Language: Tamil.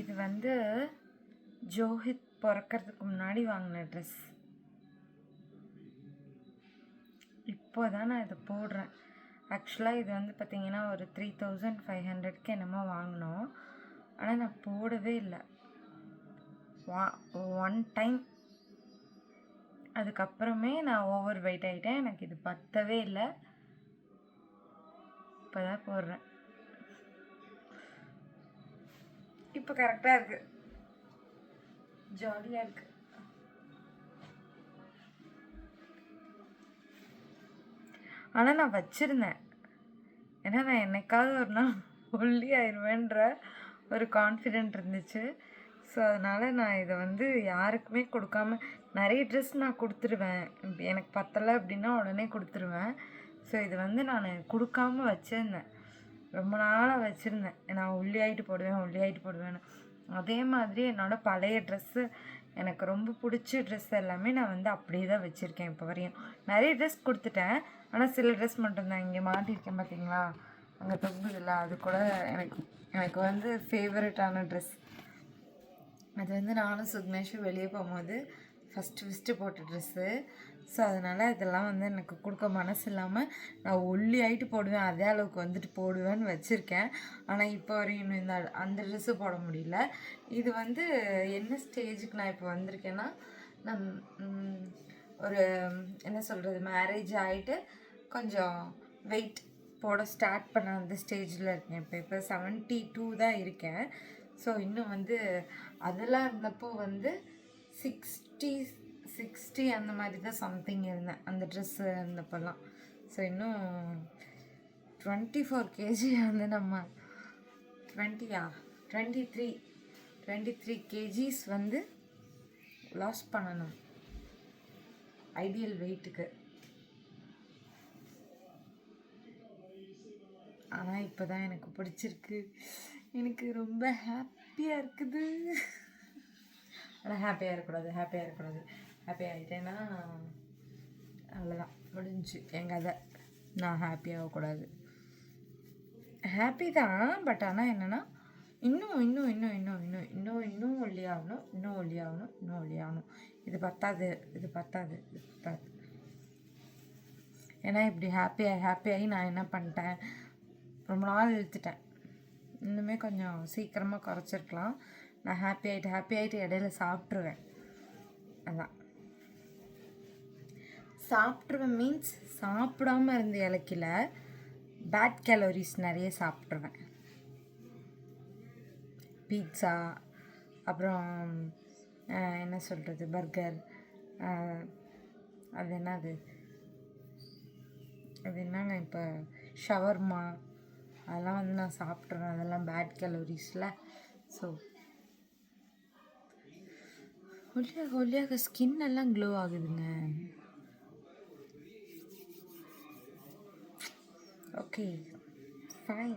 இது வந்து ஜோஹித் பிறக்கிறதுக்கு முன்னாடி வாங்கின ட்ரெஸ். இப்போ தான் நான் இதை போடுறேன். ஆக்சுவலாக இது வந்து பார்த்திங்கன்னா ஒரு 3500க்கு என்னமோ வாங்கினோம். ஆனால் நான் போடவே இல்லை. One time. அதுக்கப்புறமே நான் ஓவர் வெயிட் ஆகிட்டேன். எனக்கு இது பத்தவே இல்லை. இப்போ தான் போடுறேன். இப்போ கரெக்டாக இருக்குது, ஜாலியாக இருக்குது. ஆனால் நான் வச்சுருந்தேன். ஏன்னா நான் என்னைக்காவது ஒரு நாள் ஒல்லி ஆயிடுவேன்ற ஒரு கான்ஃபிடென்ட் இருந்துச்சு. ஸோ அதனால் நான் இதை வந்து யாருக்குமே கொடுக்காம, நிறைய ட்ரெஸ் நான் கொடுத்துருவேன். எனக்கு பத்தலை அப்படின்னா உடனே கொடுத்துருவேன். ஸோ இது வந்து நான் கொடுக்காம வச்சுருந்தேன். ரொம்ப நாளாக வச்சுருந்தேன். நான் ஒல்லி ஆகிட்டு போடுவேன்னு. அதே மாதிரி என்னோடய பழைய ட்ரெஸ்ஸு, எனக்கு ரொம்ப பிடிச்ச ட்ரெஸ் எல்லாமே நான் வந்து அப்படியே தான் வச்சுருக்கேன் இப்போ வரையும். நிறைய ட்ரெஸ் கொடுத்துட்டேன். ஆனால் சில ட்ரெஸ் மட்டும்தான் இங்கே மாட்டியிருக்கேன். பார்த்தீங்களா, அங்கே தொங்குதில்ல, அது கூட எனக்கு வந்து ஃபேவரட்டான ட்ரெஸ். அது வந்து நானும் சுக்னேஷும் வெளியே போகும்போது ஃபஸ்ட்டு போட்ட ட்ரெஸ்ஸு. ஸோ அதனால் இதெல்லாம் வந்து எனக்கு கொடுக்க மனசு இல்லாமல் நான் ஒல்லி ஆகிட்டு போடுவேன், அதே அளவுக்கு வந்துட்டு போடுவேன்னு வச்சுருக்கேன். ஆனால் இப்போ வரையும் இன்னும் அந்த ட்ரெஸ்ஸு போட முடியல. இது வந்து என்ன ஸ்டேஜுக்கு நான் இப்போ வந்திருக்கேன்னா, நான் ஒரு என்ன சொல்கிறது, மேரேஜ் ஆகிட்டு கொஞ்சம் வெயிட் போட ஸ்டார்ட் பண்ண அந்த ஸ்டேஜில் இருக்கேன். இப்போ 72 தான் இருக்கேன். ஸோ இன்னும் வந்து அதெல்லாம் இருந்தப்போ வந்து 60 அந்த மாதிரி தான் சம்திங் இருந்தேன் அந்த ட்ரெஸ்ஸு இருந்தப்போல்லாம். ஸோ இன்னும் 24 கேஜி வந்து நம்ம 23 கேஜிஸ் வந்து லாஸ் பண்ணணும் ஐடியல் வெயிட்டுக்கு. ஆனால் இப்போ தான் எனக்கு பிடிச்சிருக்கு. எனக்கு ரொம்ப ஹாப்பியாக இருக்குது. ஆனால் ஹாப்பியாக இருக்கக்கூடாது. ஹாப்பி ஆகிட்டேன்னா அவ்வளோதான், முடிஞ்சு என் கதை. நான் ஹாப்பியாகக்கூடாது. ஹாப்பி தான், பட் ஆனால் என்னென்னா இன்னும் ஒல்லியாகணும். இது பத்தாது. ஏன்னா இப்படி ஹாப்பியாகி நான் என்ன பண்ணிட்டேன், ரொம்ப நாள் இழுத்துட்டேன். இன்னுமே கொஞ்சம் சீக்கிரமாக குறைச்சிருக்கலாம். நான் ஹாப்பி ஆகிட்டு இடையில சாப்பிட்ருவேன். அதான் சாப்பிட்ருவேன் மீன்ஸ் சாப்பிடாமல் இருந்து இலக்கில பேட் கேலரிஸ் நிறைய சாப்பிட்ருவேன். பீட்சா, அப்புறம் என்ன சொல்கிறது, பர்கர், அது என்னங்க இப்போ ஷவர்மா, அதெல்லாம் வந்து நான் சாப்பிட்றேன். அதெல்லாம் பேட் கேலரிஸில். ஸோ ஒல்லியாக ஸ்கின் எல்லாம் க்ளோ ஆகுதுங்க. Okay, fine.